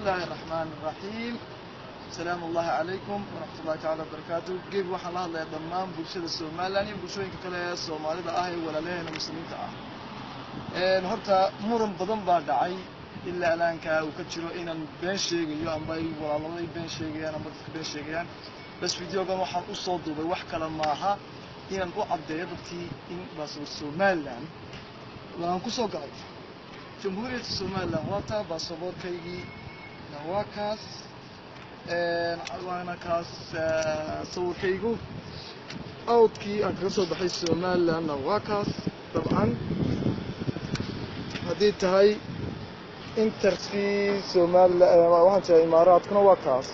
الله الرحمن الرحيم. السلام الله عليكم ورحمة الله تعالى وبركاته. جيب وحنا الله الله يضمن بوشة السومالية بوشوين كلا السومالي ده ولا لين المسلمين تاع. نهارتا مرن بدن بعد عي إلا الآن كوكتشرو إن بين شيء يوم باي ولا الله بين شيء أنا مدرك بين شيء بس فيديو كان وحنا أصوات وبوحكي لماها إن أبدأ يدتي إن بس السومالية وأنا كسر قاعد. جمهورية الصومال واتا باسبور كيجي نواكاس وانا كاس صور كيجو اوت كي اكرسو بحي الصومال نواكاس طبعا هديت هاي انترسي صومال واحد امارات نواكاس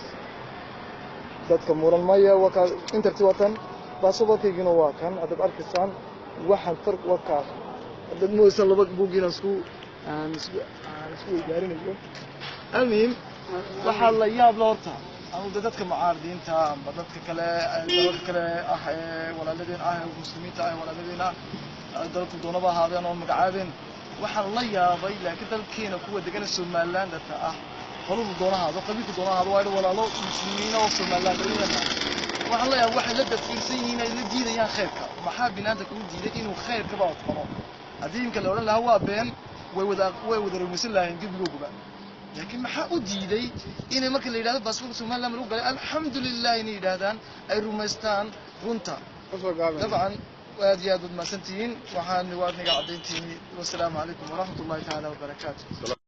دادك مورا المية وكاس انترسي وطن باسبور كيجي نواكان ادب اركسان واحد فرق وكاس ادب مو يسلبك بوجي نسكو نسوي جارين اليوم. المهم waxaa la yaab la horta ama dadka mucaaradiinta ama dadka kale walaaladeen muslimiinta walaaladeen dalku doonaba ahaadeen oo magacaabeen waxaa la yaabay laakiin dalkeena kuwa degan Soomaaliland qolada doonahaado qabiilka doonahaado waa walaalo muslimiin oo Soomaaliland waxaa la yaab waxa la dadfiirsan yihiin ay la diidayaan khayrka maxaa binaadamka u diiday inuu khayrka baad qoro hadii inka la oran lahaa waa been way wada rumaysan lahayn dibigooba laakiin maxaa u diiday inay marka la yiraahdo baasaboorka Soomaaliland lagu galay alxamdulillah inay yiraahdaan ay rumaystaan runta dabcan waad yaad ma santiin waxaan waadniga cadeyntii wassalaamu calaykum wa rahmatullahi ta'ala wa barakaatuh